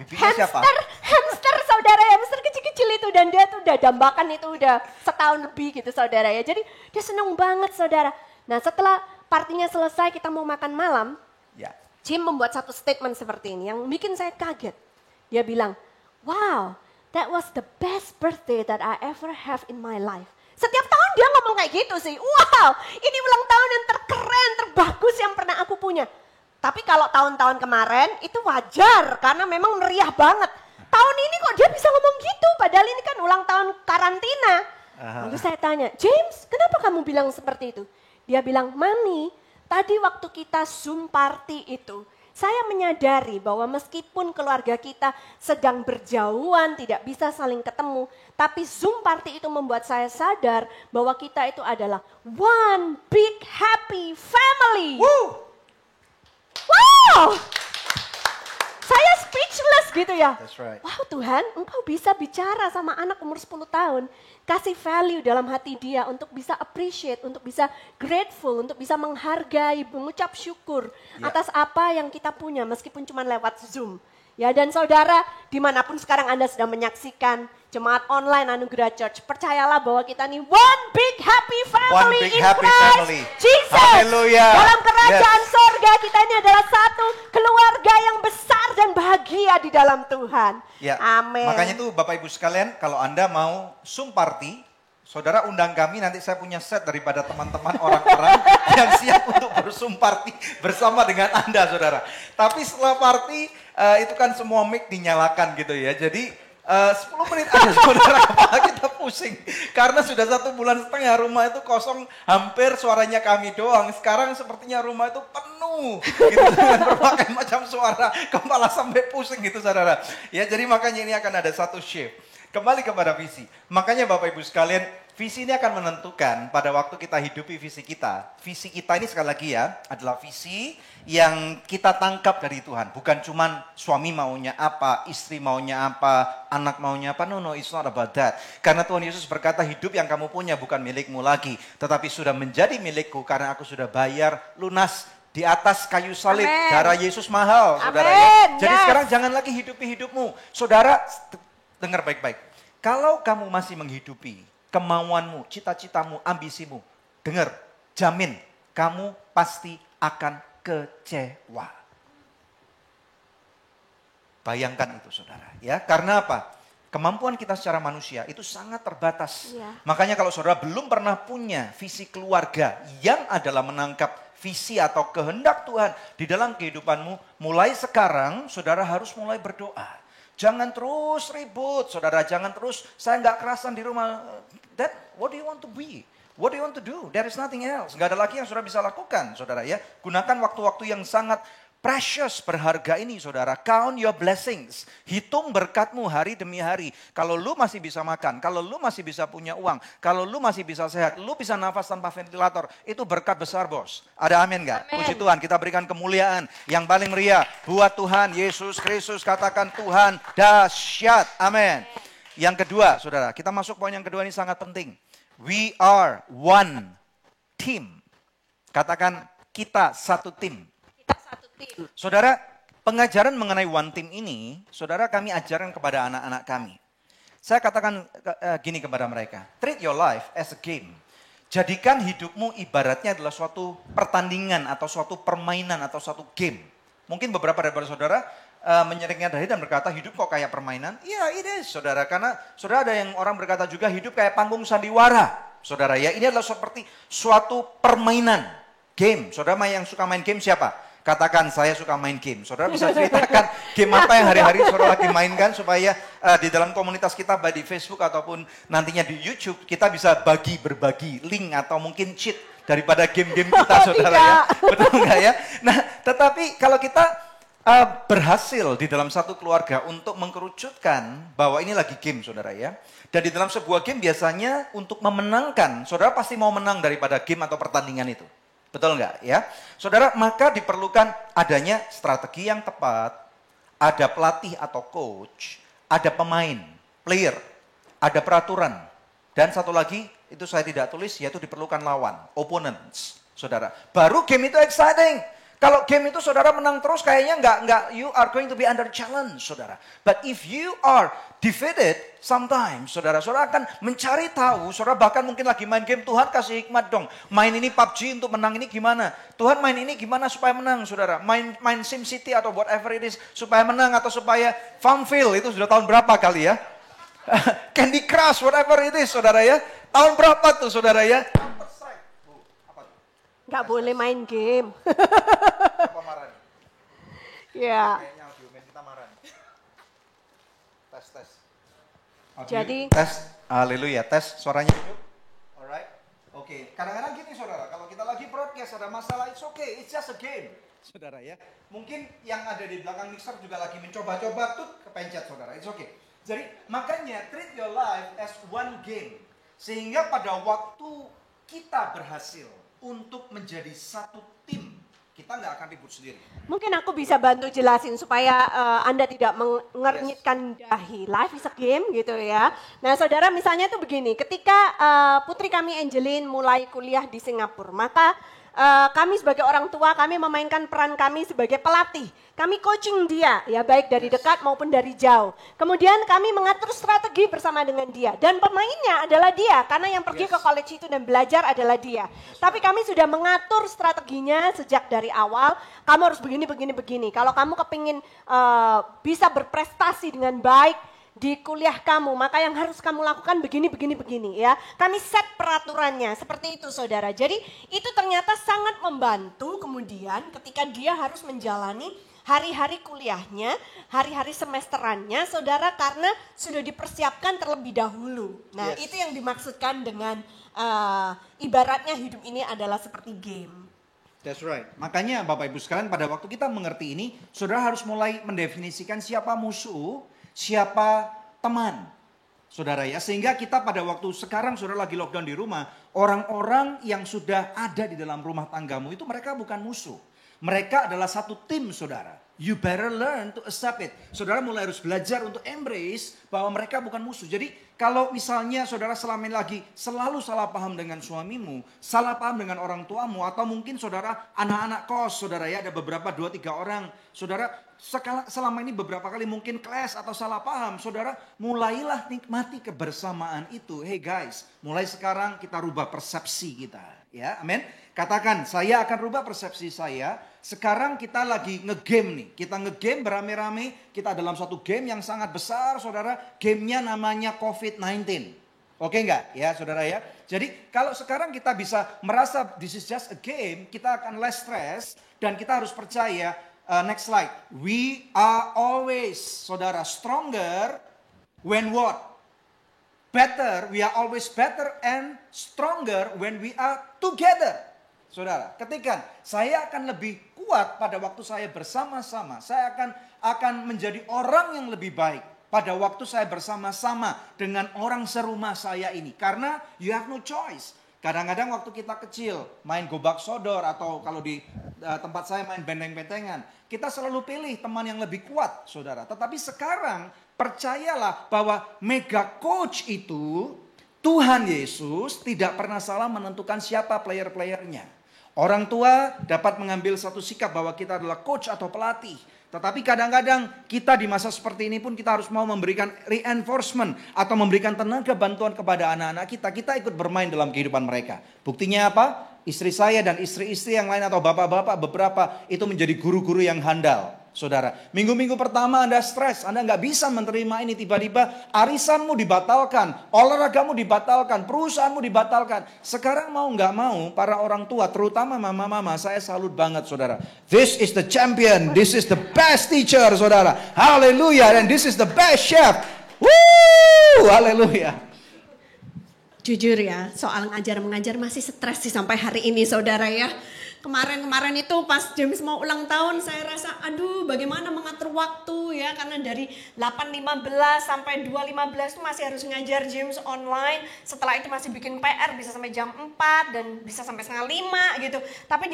Speaker 2: Hamster, saudara, hamster kecil-kecil itu. Dan dia tuh udah dambakan itu udah setahun lebih gitu, saudara ya. Jadi dia seneng banget, saudara. Nah setelah partinya selesai, kita mau makan malam. Jim membuat satu statement seperti ini yang bikin saya kaget. Dia bilang, wow, that was the best birthday that I ever have in my life. Setiap tahun dia ngomong kayak gitu sih. Wow, ini ulang tahun yang terkeren, terbagus yang pernah aku punya. Tapi kalau tahun-tahun kemarin itu wajar karena memang meriah banget. Tahun ini kok dia bisa ngomong gitu padahal ini kan ulang tahun karantina. Lalu saya tanya, James kenapa kamu bilang seperti itu? Dia bilang, Mami tadi waktu kita Zoom party itu saya menyadari bahwa meskipun keluarga kita sedang berjauhan, tidak bisa saling ketemu. Tapi Zoom party itu membuat saya sadar bahwa kita itu adalah one big happy family.
Speaker 1: Woo!
Speaker 2: Wow, saya speechless gitu ya.
Speaker 1: Right.
Speaker 2: Wow Tuhan, engkau bisa bicara sama anak umur 10 tahun. Kasih value dalam hati dia untuk bisa appreciate, untuk bisa grateful, untuk bisa menghargai, mengucap syukur atas apa yang kita punya meskipun cuma lewat Zoom. Ya, dan saudara, dimanapun sekarang Anda sedang menyaksikan Jemaat Online Anugerah Church, percayalah bahwa kita nih one big happy family in Christ Jesus.
Speaker 1: Haleluya.
Speaker 2: Dalam kerajaan sorga kita ini adalah satu keluarga yang besar dan bahagia di dalam Tuhan. Amin.
Speaker 1: Makanya itu Bapak Ibu sekalian, kalau Anda mau Zoom party, saudara undang kami, nanti saya punya set daripada teman-teman orang-orang yang siap untuk berzoom party bersama dengan Anda, saudara. Tapi setelah party, itu kan semua mic dinyalakan gitu ya. Jadi 10 menit aja saudara, kepala kita pusing. Karena sudah 1,5 bulan rumah itu kosong, hampir suaranya kami doang. Sekarang sepertinya rumah itu penuh gitu, dengan berbagai macam suara, kepala sampai pusing gitu, saudara. Ya, jadi makanya ini akan ada satu shift. Kembali kepada visi. Makanya Bapak Ibu sekalian, visi ini akan menentukan pada waktu kita hidupi visi kita. Visi kita ini sekali lagi ya, adalah visi yang kita tangkap dari Tuhan. Bukan cuman suami maunya apa, istri maunya apa, anak maunya apa. No, it's not about that. Karena Tuhan Yesus berkata, hidup yang kamu punya bukan milikmu lagi, tetapi sudah menjadi milikku karena aku sudah bayar lunas di atas kayu salib.
Speaker 2: Amen.
Speaker 1: Darah Yesus mahal, saudara ya. Jadi sekarang jangan lagi hidupi hidupmu. Saudara, dengar baik-baik. Kalau kamu masih menghidupi kemauanmu, cita-citamu, ambisimu, dengar, jamin kamu pasti akan kecewa. Bayangkan itu, saudara. Ya, karena apa? Kemampuan kita secara manusia itu sangat terbatas. Makanya kalau saudara belum pernah punya visi keluarga yang adalah menangkap visi atau kehendak Tuhan di dalam kehidupanmu, mulai sekarang saudara harus mulai berdoa. Jangan terus ribut, saudara. Jangan terus, saya nggak kerasan di rumah. What do you want to be? What do you want to do? There is nothing else. Nggak ada lagi yang saudara bisa lakukan, saudara ya. Gunakan waktu-waktu yang sangat precious, berharga ini saudara. Count your blessings. Hitung berkatmu hari demi hari. Kalau lu masih bisa makan, kalau lu masih bisa punya uang, kalau lu masih bisa sehat, lu bisa nafas tanpa ventilator, itu berkat besar bos. Ada amin gak? Puji Tuhan, kita berikan kemuliaan yang paling meriah buat Tuhan Yesus Kristus. Katakan Tuhan dahsyat. Amin. Yang kedua saudara, kita masuk poin yang kedua, ini sangat penting. We are one team. Katakan kita satu tim. Saudara, pengajaran mengenai one team ini, saudara kami ajarkan kepada anak-anak kami. Saya katakan gini kepada mereka, treat your life as a game. Jadikan hidupmu ibaratnya adalah suatu pertandingan atau suatu permainan atau suatu game. Mungkin beberapa daripada saudara menyeringnya dari dan berkata hidup kok kayak permainan. Iya, it is saudara, karena saudara ada yang orang berkata juga hidup kayak panggung sandiwara. Saudara ya, ini adalah seperti suatu permainan, game. Saudara yang suka main game siapa? Katakan saya suka main game. Saudara bisa ceritakan game apa yang hari-hari saudara lagi mainkan supaya di dalam komunitas kita baik di Facebook ataupun nantinya di YouTube kita bisa berbagi link atau mungkin cheat daripada game-game kita saudara ya. Betul enggak ya? Nah, tetapi kalau kita berhasil di dalam satu keluarga untuk mengkerucutkan bahwa ini lagi game saudara ya. Dan di dalam sebuah game biasanya untuk memenangkan, saudara pasti mau menang daripada game atau pertandingan itu. Betul enggak ya? Saudara, maka diperlukan adanya strategi yang tepat, ada pelatih atau coach, ada pemain, player, ada peraturan. Dan satu lagi, itu saya tidak tulis, yaitu diperlukan lawan, opponents. Saudara, baru game itu exciting. Kalau game itu saudara menang terus kayaknya enggak, you are going to be under challenge saudara. But if you are defeated sometimes saudara akan mencari tahu, saudara bahkan mungkin lagi main game, Tuhan kasih hikmat dong. Main ini PUBG untuk menang ini gimana? Tuhan main ini gimana supaya menang saudara? Main SimCity atau whatever it is supaya menang atau supaya Farmville itu sudah tahun berapa kali ya? Candy Crush whatever it is saudara ya. Tahun berapa tuh saudara ya?
Speaker 2: Nggak boleh main game.
Speaker 1: Apa marah nih?
Speaker 2: Ya.
Speaker 1: Kayaknya argumen kita marah nih. Tes.
Speaker 2: Jadi.
Speaker 1: Tes, haleluya, tes suaranya hidup. Alright, oke. Kadang-kadang gini saudara, kalau kita lagi broadcast ada masalah, it's okay, it's just a game. Saudara ya, mungkin yang ada di belakang mixer juga lagi mencoba-coba tuh kepencet saudara, it's okay. Jadi makanya treat your life as one game. Sehingga pada waktu kita berhasil untuk menjadi satu tim, kita nggak akan ribut sendiri.
Speaker 2: Mungkin aku bisa bantu jelasin supaya Anda tidak mengernyitkan dahi. Life is a game gitu ya. Nah saudara misalnya tuh begini, ketika putri kami Angeline mulai kuliah di Singapura, maka kami sebagai orang tua, kami memainkan peran kami sebagai pelatih. Kami coaching dia, ya baik dari dekat maupun dari jauh. Kemudian kami mengatur strategi bersama dengan dia. Dan pemainnya adalah dia, karena yang pergi ke college itu dan belajar adalah dia. Tapi kami sudah mengatur strateginya sejak dari awal. Kamu harus begini. Kalau kamu kepingin bisa berprestasi dengan baik di kuliah kamu, maka yang harus kamu lakukan begini ya. Kami set peraturannya seperti itu saudara. Jadi itu ternyata sangat membantu kemudian ketika dia harus menjalani hari-hari kuliahnya, hari-hari semesterannya saudara, karena sudah dipersiapkan terlebih dahulu. Nah itu yang dimaksudkan dengan ibaratnya hidup ini adalah seperti game.
Speaker 1: That's right. Makanya Bapak Ibu sekalian pada waktu kita mengerti ini, saudara harus mulai mendefinisikan siapa musuh, siapa teman. Saudara ya, sehingga kita pada waktu sekarang saudara lagi lockdown di rumah, orang-orang yang sudah ada di dalam rumah tanggamu itu mereka bukan musuh. Mereka adalah satu tim saudara. You better learn to accept it. Saudara mulai harus belajar untuk embrace bahwa mereka bukan musuh. Jadi kalau misalnya saudara selama ini lagi selalu salah paham dengan suamimu, salah paham dengan orang tuamu, atau mungkin saudara anak-anak kos, saudara ya ada beberapa 2-3 orang, saudara selama ini beberapa kali mungkin clash atau salah paham, saudara mulailah nikmati kebersamaan itu. Hey guys, mulai sekarang kita rubah persepsi kita, ya, amin. Katakan, saya akan rubah persepsi saya. Sekarang kita lagi ngegame nih. Kita ngegame beramai-ramai. Kita dalam satu game yang sangat besar, saudara. Gamenya namanya COVID-19. Oke enggak? Ya, saudara ya. Jadi kalau sekarang kita bisa merasa this is just a game, kita akan less stress. Dan kita harus percaya, next slide. We are always, saudara, stronger when what? Better, we are always better and stronger when we are together. Saudara, ketikan, saya akan lebih kuat pada waktu saya bersama-sama. Saya akan menjadi orang yang lebih baik pada waktu saya bersama-sama dengan orang serumah saya ini. Karena you have no choice. Kadang-kadang waktu kita kecil main gobak sodor atau kalau di tempat saya main benteng-bentengan. Kita selalu pilih teman yang lebih kuat, saudara. Tetapi sekarang percayalah bahwa mega coach itu, Tuhan Yesus tidak pernah salah menentukan siapa player-playernya. Orang tua dapat mengambil satu sikap bahwa kita adalah coach atau pelatih. Tetapi kadang-kadang kita di masa seperti ini pun kita harus mau memberikan reinforcement atau memberikan tenaga bantuan kepada anak-anak kita. Kita ikut bermain dalam kehidupan mereka. Buktinya apa? Istri saya dan istri-istri yang lain atau bapak-bapak beberapa itu menjadi guru-guru yang handal. Saudara, minggu-minggu pertama Anda stres, Anda nggak bisa menerima ini, tiba-tiba arisanmu dibatalkan, olahragamu dibatalkan, perusahaanmu dibatalkan. Sekarang mau nggak mau, para orang tua, terutama mama-mama, saya salut banget saudara. This is the champion, this is the best teacher saudara, haleluya, and this is the best chef, woo, haleluya.
Speaker 2: Jujur ya, soal ngajar-mengajar masih stres sih sampai hari ini saudara ya. Kemarin itu pas James mau ulang tahun saya rasa aduh bagaimana mengatur waktu ya. Karena dari 8.15 sampai 2.15 itu masih harus ngajar James online. Setelah itu masih bikin PR bisa sampai jam 4 dan bisa sampai setengah 5 gitu. Tapi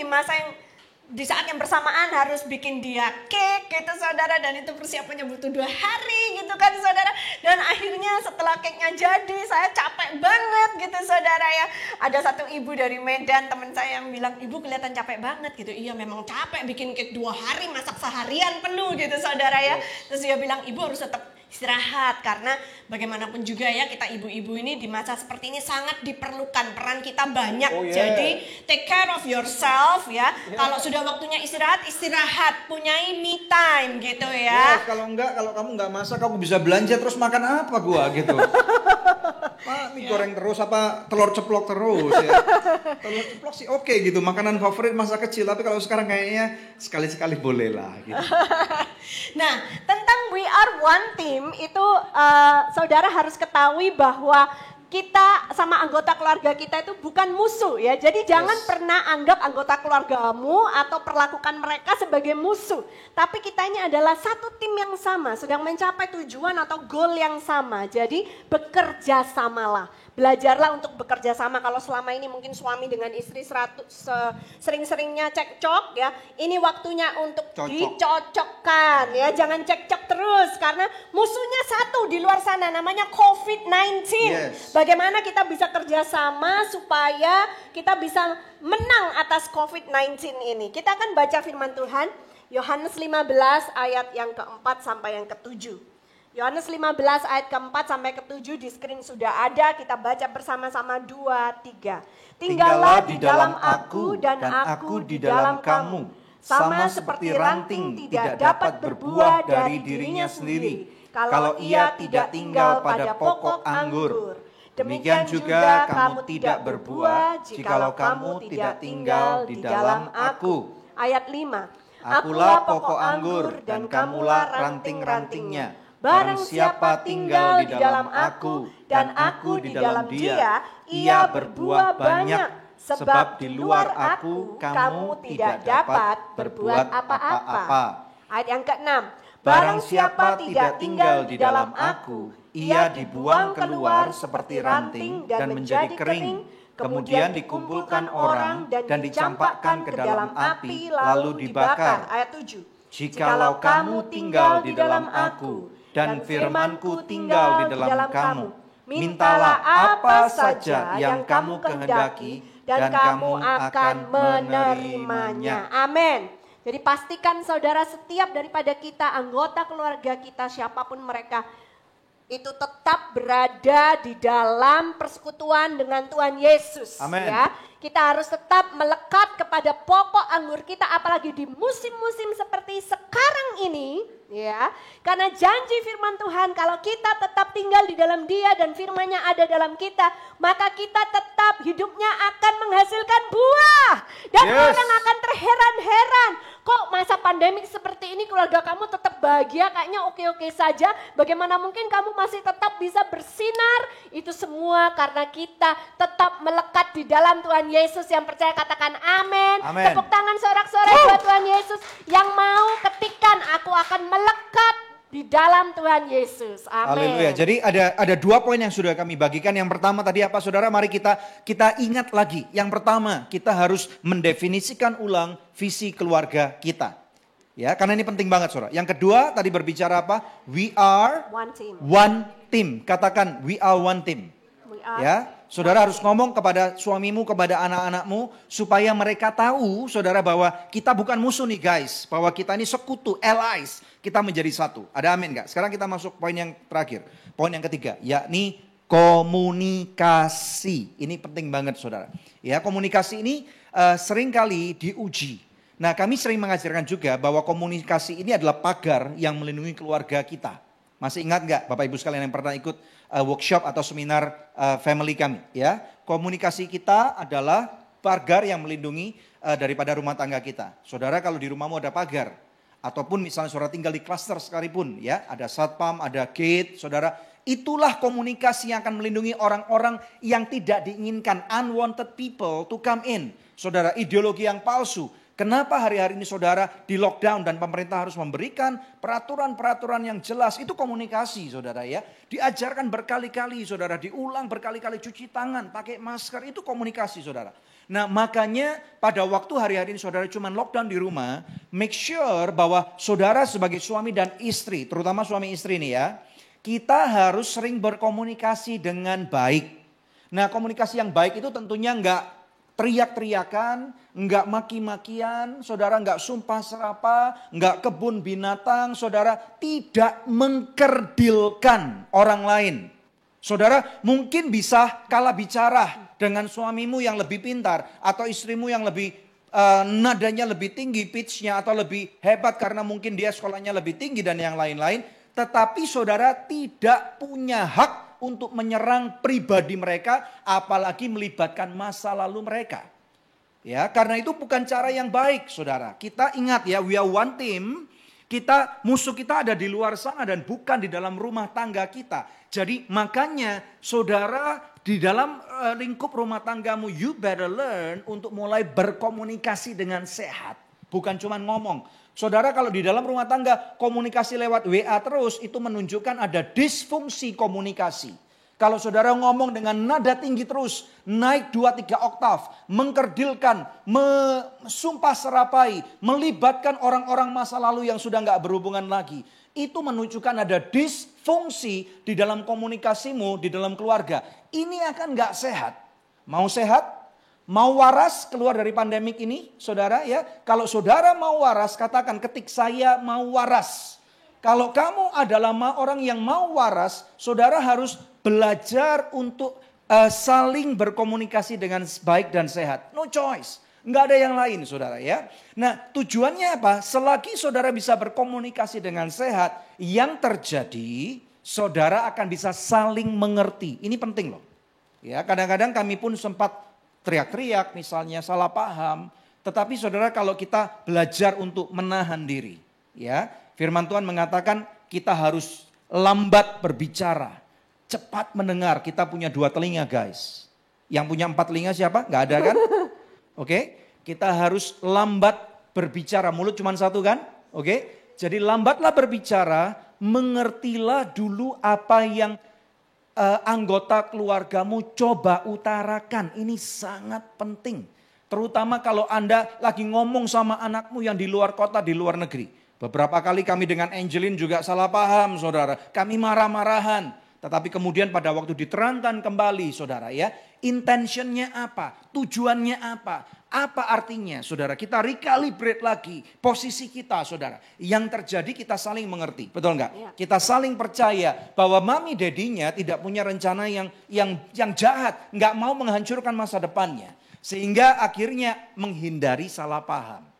Speaker 2: di saat yang bersamaan harus bikin dia cake gitu saudara. Dan itu persiapannya butuh 2 hari gitu kan saudara. Dan akhirnya setelah cake-nya jadi saya capek banget gitu saudara ya. Ada satu ibu dari Medan teman saya yang bilang, ibu kelihatan capek banget gitu. Iya memang capek bikin cake 2 hari, masak seharian penuh gitu saudara ya. Terus dia bilang ibu harus tetap istirahat karena bagaimanapun juga ya kita ibu-ibu ini di masa seperti ini sangat diperlukan, peran kita banyak. Jadi take care of yourself ya. Kalau sudah waktunya istirahat, punyai me time gitu ya.
Speaker 1: Kalau kamu nggak masak kamu bisa belanja terus makan apa gua gitu. Mie goreng terus apa telur ceplok terus ya. Telur ceplok sih oke gitu, makanan favorit masa kecil, tapi kalau sekarang kayaknya sekali-sekali boleh lah gitu.
Speaker 2: Nah, tentang we are one team itu saudara harus ketahui bahwa kita sama anggota keluarga kita itu bukan musuh ya. Jadi jangan pernah anggap anggota keluargamu atau perlakukan mereka sebagai musuh. Tapi kita ini adalah satu tim yang sama, sedang mencapai tujuan atau goal yang sama. Jadi bekerja samalah. Belajarlah untuk bekerja sama. Kalau selama ini mungkin suami dengan istri sering-seringnya cekcok ya. Ini waktunya untuk dicocokkan ya. Jangan cekcok terus karena musuhnya satu di luar sana namanya COVID-19. Bagaimana kita bisa kerjasama supaya kita bisa menang atas COVID-19 ini. Kita akan baca firman Tuhan Yohanes 15 ayat yang keempat sampai yang ketujuh. Yohanes 15 ayat keempat sampai ketujuh di screen sudah ada. Kita baca bersama-sama 2, 3. Tinggallah di dalam aku dan aku di dalam kamu. Sama seperti ranting tidak dapat berbuah dari dirinya sendiri kalau ia tidak tinggal pada pokok anggur. Demikian juga kamu tidak berbuah jikalau kamu tidak tinggal di dalam aku. Ayat 5. Akulah pokok anggur dan kamulah ranting-rantingnya. Barang siapa tinggal di dalam aku dan aku di dalam dia, ia berbuah banyak. Sebab di luar aku kamu tidak dapat berbuat apa-apa. Ayat yang ke-6. Barang siapa tidak tinggal di dalam aku, ia dibuang keluar seperti ranting dan menjadi kering. Kemudian dikumpulkan orang dan dicampakkan ke dalam api lalu dibakar. Ayat 7. Jikalau kamu tinggal di dalam aku dan firmanku tinggal di dalam kamu, mintalah apa saja yang kamu kehendaki dan kamu akan menerimanya. Amin. Jadi pastikan saudara setiap daripada kita, anggota keluarga kita, siapapun mereka, itu tetap berada di dalam persekutuan dengan Tuhan Yesus.
Speaker 1: Amen.
Speaker 2: Ya. Kita harus tetap melekat kepada pokok anggur kita, apalagi di musim-musim seperti sekarang ini, ya. Karena janji firman Tuhan, kalau kita tetap tinggal di dalam Dia dan firman-Nya ada dalam kita, maka kita tetap hidupnya akan menghasilkan buah. Dan orang akan terheran-heran, kok masa pandemik seperti ini keluarga kamu tetap bahagia, kayaknya oke-oke saja. Bagaimana mungkin kamu masih tetap bisa bersinar? Itu semua karena kita tetap melekat di dalam Tuhan Yesus. Yang percaya katakan amin. Tepuk tangan sorak-sorai buat Tuhan Yesus. Yang mau ketikan, aku akan melekat di dalam Tuhan Yesus. Amin.
Speaker 3: Haleluya. Jadi ada 2 poin yang sudah kami bagikan. Yang pertama tadi apa saudara? Mari kita ingat lagi. Yang pertama, kita harus mendefinisikan ulang visi keluarga kita. Ya, karena ini penting banget saudara. Yang kedua tadi berbicara apa? We are one team. Katakan we are one team. Ya, saudara harus ngomong kepada suamimu, kepada anak-anakmu supaya mereka tahu saudara bahwa kita bukan musuh nih guys, bahwa kita ini sekutu, allies, kita menjadi satu. Ada amin enggak? Sekarang kita masuk poin yang terakhir, poin yang ketiga, yakni komunikasi. Ini penting banget saudara. Ya, komunikasi ini seringkali diuji. Nah, kami sering mengajarkan juga bahwa komunikasi ini adalah pagar yang melindungi keluarga kita. Masih ingat enggak Bapak Ibu sekalian yang pernah ikut workshop atau seminar family kami, ya. Komunikasi kita adalah pagar yang melindungi daripada rumah tangga kita. Saudara kalau di rumahmu ada pagar ataupun misalnya saudara tinggal di klaster sekalipun, ya, ada satpam, ada gate, saudara, itulah komunikasi yang akan melindungi orang-orang yang tidak diinginkan, unwanted people to come in. Saudara, ideologi yang palsu. Kenapa hari-hari ini saudara di lockdown dan pemerintah harus memberikan peraturan-peraturan yang jelas. Itu komunikasi saudara ya. Diajarkan berkali-kali saudara. Diulang berkali-kali cuci tangan, pakai masker. Itu komunikasi saudara. Nah makanya pada waktu hari-hari ini saudara cuma lockdown di rumah. Make sure bahwa saudara sebagai suami dan istri. Terutama suami istri ini ya. Kita harus sering berkomunikasi dengan baik. Nah komunikasi yang baik itu tentunya enggak teriak-teriakan, enggak maki-makian, saudara enggak sumpah serapa, enggak kebun binatang, saudara tidak mengkerdilkan orang lain. Saudara mungkin bisa kalah bicara dengan suamimu yang lebih pintar atau istrimu yang lebih nadanya lebih tinggi, pitch-nya atau lebih hebat karena mungkin dia sekolahnya lebih tinggi dan yang lain-lain. Tetapi saudara tidak punya hak untuk menyerang pribadi mereka, apalagi melibatkan masa lalu mereka. Ya, karena itu bukan cara yang baik, saudara. Kita ingat ya, we are one team. Musuh kita ada di luar sana dan bukan di dalam rumah tangga kita. Jadi makanya, saudara, di dalam lingkup rumah tanggamu, you better learn untuk mulai berkomunikasi dengan sehat, bukan cuma ngomong. Saudara kalau di dalam rumah tangga komunikasi lewat WA terus itu menunjukkan ada disfungsi komunikasi. Kalau saudara ngomong dengan nada tinggi terus, naik 2-3 oktav, mengkerdilkan, sumpah serapai, melibatkan orang-orang masa lalu yang sudah nggak berhubungan lagi. Itu menunjukkan ada disfungsi di dalam komunikasimu, di dalam keluarga. Ini akan nggak sehat. Mau sehat? Mau waras keluar dari pandemik ini, saudara ya. Kalau saudara mau waras, katakan ketik saya mau waras. Kalau kamu adalah orang yang mau waras, saudara harus belajar untuk saling berkomunikasi dengan baik dan sehat. No choice, nggak ada yang lain saudara ya. Nah tujuannya apa? Selagi saudara bisa berkomunikasi dengan sehat, yang terjadi saudara akan bisa saling mengerti. Ini penting loh. Ya kadang-kadang kami pun sempat teriak-teriak misalnya salah paham. Tetapi saudara kalau kita belajar untuk menahan diri. Ya, firman Tuhan mengatakan kita harus lambat berbicara. Cepat mendengar. Kita punya 2 telinga guys. Yang punya 4 telinga siapa? Gak ada kan? Oke. Kita harus lambat berbicara. Mulut cuma 1 kan? Oke. Jadi lambatlah berbicara. Mengertilah dulu apa yang anggota keluargamu coba utarakan. Ini sangat penting. Terutama kalau Anda lagi ngomong sama anakmu yang di luar kota, di luar negeri. Beberapa kali kami dengan Angelin juga salah paham saudara. Kami marah-marahan. Tetapi kemudian pada waktu diterangkan kembali saudara ya. Intentionnya apa? Tujuannya apa? Apa artinya saudara? Kita recalibrate lagi posisi kita saudara. Yang terjadi kita saling mengerti. Betul enggak? Ya. Kita saling percaya bahwa mami dedinya tidak punya rencana yang jahat. Enggak mau menghancurkan masa depannya. Sehingga akhirnya menghindari salah paham.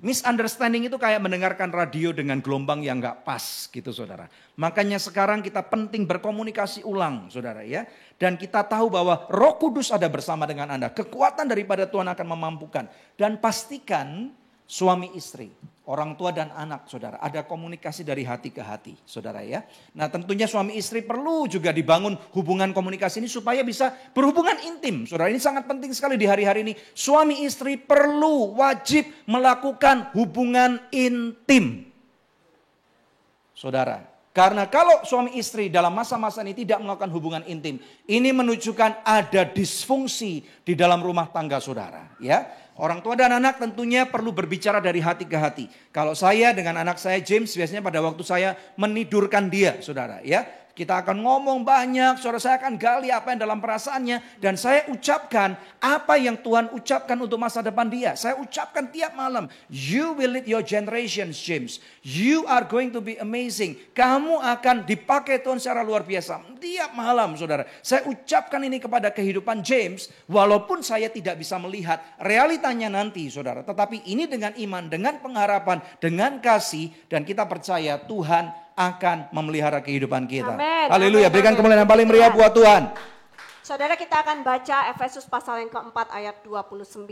Speaker 3: Misunderstanding itu kayak mendengarkan radio dengan gelombang yang gak pas gitu saudara. Makanya sekarang kita penting berkomunikasi ulang saudara ya. Dan kita tahu bahwa Roh Kudus ada bersama dengan Anda. Kekuatan daripada Tuhan akan memampukan. Dan pastikan suami istri, orang tua dan anak, saudara. Ada komunikasi dari hati ke hati, saudara ya. Nah tentunya suami istri perlu juga dibangun hubungan komunikasi ini supaya bisa berhubungan intim. Saudara, ini sangat penting sekali di hari-hari ini. Suami istri perlu wajib melakukan hubungan intim. Saudara, karena kalau suami istri dalam masa-masa ini tidak melakukan hubungan intim, ini menunjukkan ada disfungsi di dalam rumah tangga saudara, ya. Orang tua dan anak tentunya perlu berbicara dari hati ke hati. Kalau saya dengan anak saya James biasanya pada waktu saya menidurkan dia, saudara, ya. Kita akan ngomong banyak, saudara, saya akan gali apa yang dalam perasaannya. Dan saya ucapkan apa yang Tuhan ucapkan untuk masa depan dia. Saya ucapkan tiap malam, you will lead your generations, James. You are going to be amazing. Kamu akan dipakai Tuhan secara luar biasa. Tiap malam, saudara. Saya ucapkan ini kepada kehidupan James. Walaupun saya tidak bisa melihat realitanya nanti, saudara. Tetapi ini dengan iman, dengan pengharapan, dengan kasih. Dan kita percaya Tuhan akan memelihara kehidupan kita. Haleluya, berikan kemuliaan yang paling meriah buat Tuhan.
Speaker 2: Saudara, kita akan baca Efesus pasal yang keempat ayat 29.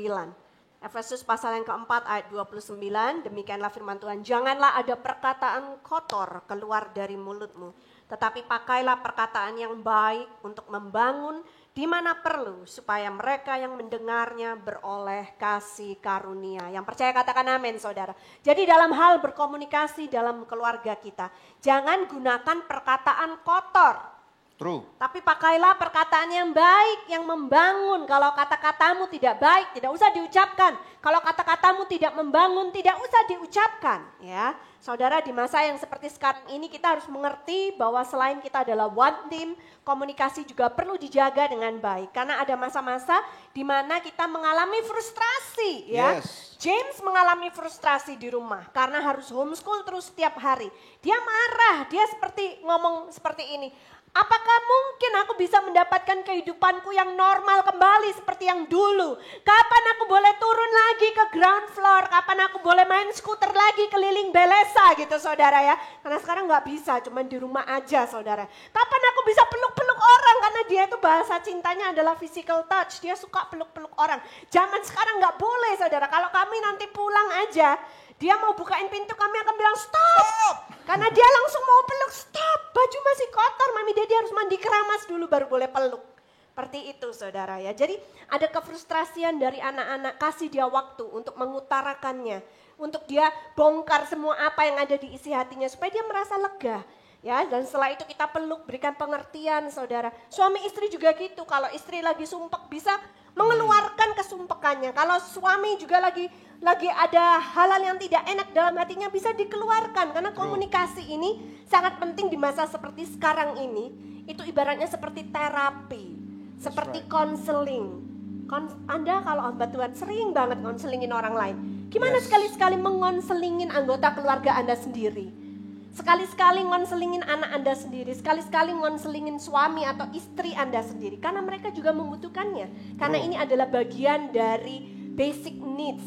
Speaker 2: Efesus pasal yang keempat ayat 29, demikianlah firman Tuhan. Janganlah ada perkataan kotor keluar dari mulutmu, tetapi pakailah perkataan yang baik untuk membangun di mana perlu, supaya mereka yang mendengarnya beroleh kasih karunia. Yang percaya katakan amin, saudara. Jadi dalam hal berkomunikasi dalam keluarga kita, jangan gunakan perkataan kotor.
Speaker 3: True.
Speaker 2: Tapi pakailah perkataan yang baik, yang membangun. Kalau kata-katamu tidak baik, tidak usah diucapkan. Kalau kata-katamu tidak membangun, tidak usah diucapkan. Ya, saudara, di masa yang seperti sekarang ini kita harus mengerti bahwa selain kita adalah one team, komunikasi juga perlu dijaga dengan baik. Karena ada masa-masa di mana kita mengalami frustrasi. Ya, James mengalami frustrasi di rumah karena harus homeschool terus setiap hari. Dia marah, dia seperti ngomong seperti ini. Apakah mungkin aku bisa mendapatkan kehidupanku yang normal kembali seperti yang dulu? Kapan aku boleh turun lagi ke ground floor? Kapan aku boleh main skuter lagi keliling Belesa gitu, saudara ya? Karena sekarang gak bisa, cuma di rumah aja, saudara. Kapan aku bisa peluk-peluk orang? Karena dia itu bahasa cintanya adalah physical touch. Dia suka peluk-peluk orang. Zaman sekarang gak boleh, saudara. Kalau kami nanti pulang aja, dia mau bukain pintu, kami akan bilang stop. Karena dia langsung mau peluk, stop. Baju masih kotor, mami daddy harus mandi keramas dulu baru boleh peluk. Seperti itu, saudara ya. Jadi ada kefrustrasian dari anak-anak, kasih dia waktu untuk mengutarakannya. Untuk dia bongkar semua apa yang ada di isi hatinya supaya dia merasa lega. Ya, dan setelah itu kita peluk, berikan pengertian, saudara. Suami istri juga gitu, kalau istri lagi sumpek bisa mengeluarkan kesumpekannya. Kalau suami juga lagi ada hal-hal yang tidak enak dalam hatinya bisa dikeluarkan. Karena komunikasi ini sangat penting di masa seperti sekarang ini. Itu ibaratnya seperti terapi, seperti konseling. Anda kalau hamba Tuhan sering banget konselingin orang lain. Gimana sekali-sekali mengonselingin anggota keluarga Anda sendiri? Sekali-sekali ngonselingin anak Anda sendiri, sekali-sekali ngonselingin suami atau istri Anda sendiri. Karena mereka juga membutuhkannya. Karena ini adalah bagian dari basic needs.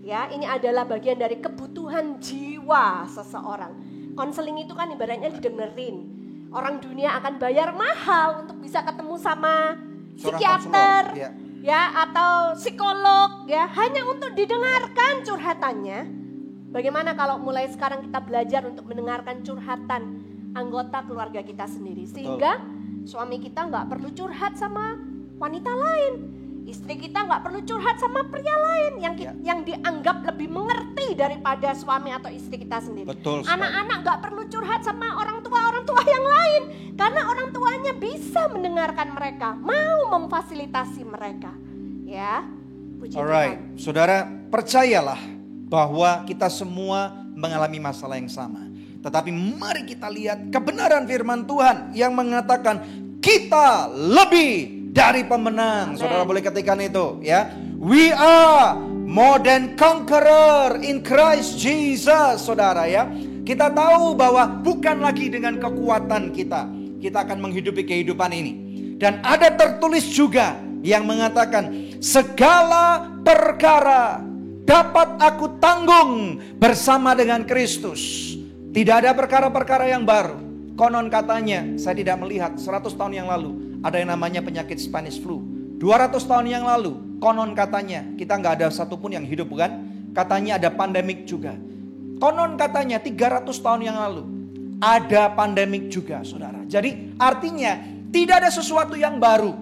Speaker 2: Ya, ini adalah bagian dari kebutuhan jiwa seseorang. Konseling itu kan ibaratnya didengerin. Orang dunia akan bayar mahal untuk bisa ketemu sama psikiater, ya, atau psikolog, ya, hanya untuk didengarkan curhatannya. Bagaimana kalau mulai sekarang kita belajar untuk mendengarkan curhatan anggota keluarga kita sendiri. Sehingga suami kita gak perlu curhat sama wanita lain. Istri kita gak perlu curhat sama pria lain yang dianggap lebih mengerti daripada suami atau istri kita sendiri. Anak-anak gak perlu curhat sama orang tua yang lain. Karena orang tuanya bisa mendengarkan mereka, mau memfasilitasi mereka. Ya, puji Tuhan.
Speaker 3: Saudara, percayalah bahwa kita semua mengalami masalah yang sama. Tetapi mari kita lihat kebenaran firman Tuhan yang mengatakan kita lebih dari pemenang. Saudara boleh ketikkan itu ya. We are more than conqueror in Christ Jesus, saudara ya. Kita tahu bahwa bukan lagi dengan kekuatan kita akan menghidupi kehidupan ini. Dan ada tertulis juga yang mengatakan segala perkara dapat aku tanggung bersama dengan Kristus. Tidak ada perkara-perkara yang baru. Konon katanya, saya tidak melihat 100 tahun yang lalu ada yang namanya penyakit Spanish flu. 200 tahun yang lalu, konon katanya kita nggak ada satupun yang hidup bukan katanya ada pandemik juga. Konon katanya 300 tahun yang lalu ada pandemik juga, saudara. Jadi artinya tidak ada sesuatu yang baru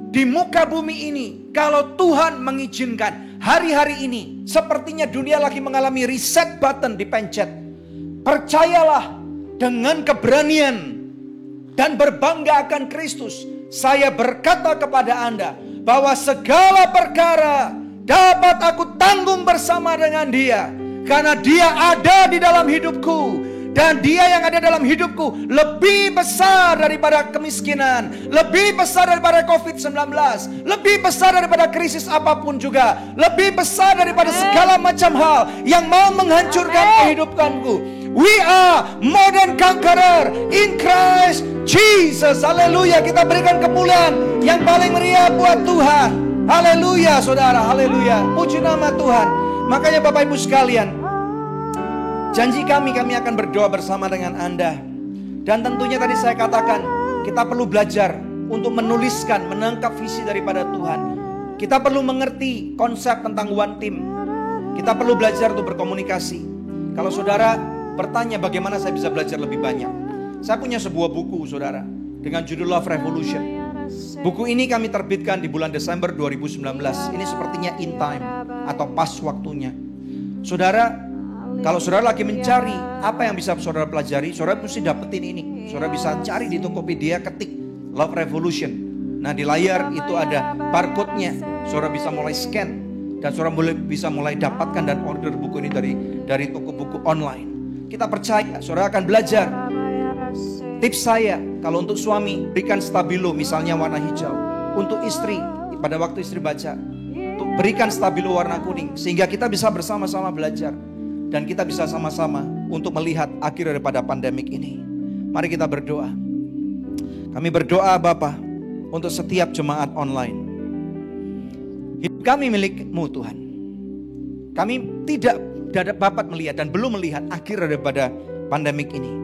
Speaker 3: di muka bumi ini. Kalau Tuhan mengizinkan hari-hari ini, sepertinya dunia lagi mengalami reset button dipencet. Percayalah dengan keberanian dan berbangga akan Kristus. Saya berkata kepada Anda bahwa segala perkara dapat aku tanggung bersama dengan Dia. Karena Dia ada di dalam hidupku. Dan Dia yang ada dalam hidupku lebih besar daripada kemiskinan, lebih besar daripada COVID-19, lebih besar daripada krisis apapun juga, lebih besar daripada segala macam hal yang mau menghancurkan kehidupanku. We are more than conqueror in Christ Jesus. Haleluya. Kita berikan kemuliaan yang paling meriah buat Tuhan. Haleluya, saudara. Haleluya. Puji nama Tuhan. Makanya Bapak Ibu sekalian, janji kami akan berdoa bersama dengan Anda. Dan tentunya tadi saya katakan, kita perlu belajar untuk menuliskan, menangkap visi daripada Tuhan. Kita perlu mengerti konsep tentang one team. Kita perlu belajar untuk berkomunikasi. Kalau saudara bertanya bagaimana saya bisa belajar lebih banyak, saya punya sebuah buku, saudara, dengan judul Love Revolution. Buku ini kami terbitkan di bulan Desember 2019. Ini sepertinya in time atau pas waktunya. Saudara, kalau saudara lagi mencari apa yang bisa saudara pelajari, saudara mesti dapetin ini. Saudara bisa cari di Tokopedia, ketik Love Revolution. Nah, di layar itu ada barcode-nya. Saudara bisa mulai scan dan saudara bisa mulai dapatkan dan order buku ini dari toko buku online. Kita percaya saudara akan belajar. Tips saya, kalau untuk suami berikan stabilo misalnya warna hijau. Untuk istri, pada waktu istri baca, berikan stabilo warna kuning. Sehingga kita bisa bersama-sama belajar. Dan kita bisa sama-sama untuk melihat akhir daripada pandemik ini. Mari kita berdoa. Kami berdoa Bapa untuk setiap jemaat online. Hidup kami milik-Mu Tuhan. Kami tidak dapat melihat dan belum melihat akhir daripada pandemik ini.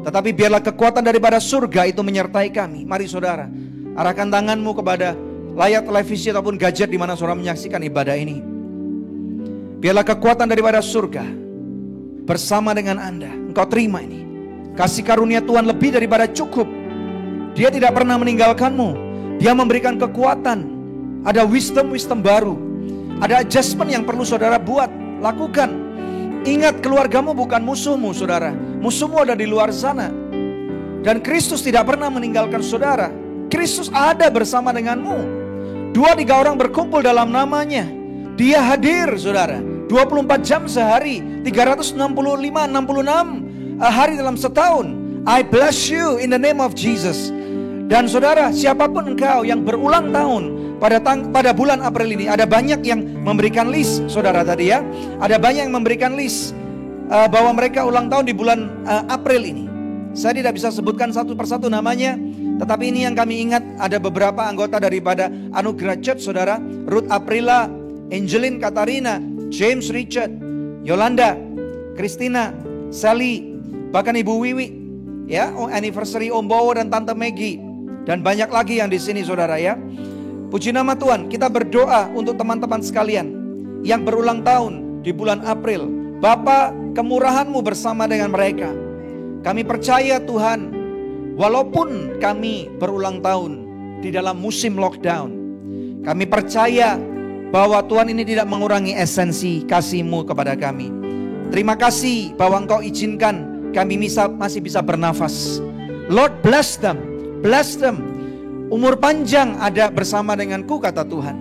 Speaker 3: Tetapi biarlah kekuatan daripada surga itu menyertai kami. Mari saudara, arahkan tanganmu kepada layar televisi ataupun gadget di mana saudara menyaksikan ibadah ini. Biarlah kekuatan daripada surga bersama dengan Anda. Engkau terima ini. Kasih karunia Tuhan lebih daripada cukup. Dia tidak pernah meninggalkanmu. Dia memberikan kekuatan. Ada wisdom baru. Ada adjustment yang perlu saudara buat, lakukan. Ingat, keluargamu bukan musuhmu, saudara. Musuhmu ada di luar sana. Dan Kristus tidak pernah meninggalkan saudara. Kristus ada bersama denganmu. 2-3 orang berkumpul dalam namanya, Dia hadir, saudara. 24 jam sehari, 365, 66 hari dalam setahun. I bless you in the name of Jesus. Dan saudara, siapapun engkau yang berulang tahun pada bulan April ini, ada banyak yang memberikan list, saudara tadi ya. Ada banyak yang memberikan list bahwa mereka ulang tahun di bulan April ini. Saya tidak bisa sebutkan satu persatu namanya, tetapi ini yang kami ingat, ada beberapa anggota daripada Anugerah Church, saudara. Ruth Aprila, Angeline Katarina, James Richard, Yolanda, Christina, Sally, bahkan Ibu Wiwi, ya, anniversary Om Bowo dan Tante Maggie, dan banyak lagi yang di sini, saudara ya. Puji nama Tuhan. Kita berdoa untuk teman-teman sekalian yang berulang tahun di bulan April. Bapa, kemurahan-Mu bersama dengan mereka. Kami percaya Tuhan, walaupun kami berulang tahun di dalam musim lockdown, kami percaya bahwa Tuhan ini tidak mengurangi esensi kasih-Mu kepada kami. Terima kasih bahwa Engkau izinkan kami masih bisa bernafas. Lord, bless them. Bless them. Umur panjang ada bersama denganku, kata Tuhan.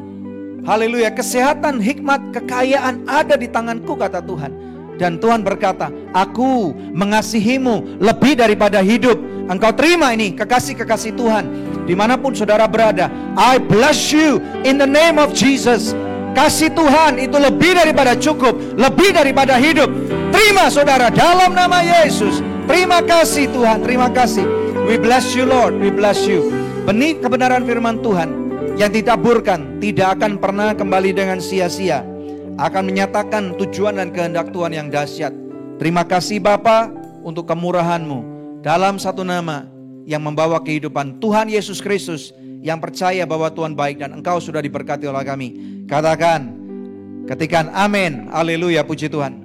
Speaker 3: Haleluya. Kesehatan, hikmat, kekayaan ada di tanganku, kata Tuhan. Dan Tuhan berkata, aku mengasihimu lebih daripada hidup. Engkau terima ini, kekasih-kekasih Tuhan. Dimanapun saudara berada, I bless you in the name of Jesus. Kasih Tuhan itu lebih daripada cukup, lebih daripada hidup. Terima saudara dalam nama Yesus. Terima kasih Tuhan, terima kasih. We bless you Lord, we bless you. Benih kebenaran firman Tuhan yang ditaburkan tidak akan pernah kembali dengan sia-sia. Akan menyatakan tujuan dan kehendak Tuhan yang dahsyat. Terima kasih Bapa untuk kemurahan-Mu dalam satu nama yang membawa kehidupan Tuhan Yesus Kristus, yang percaya bahwa Tuhan baik dan Engkau sudah diberkati oleh kami. Katakan Katakan amin, haleluya, puji Tuhan.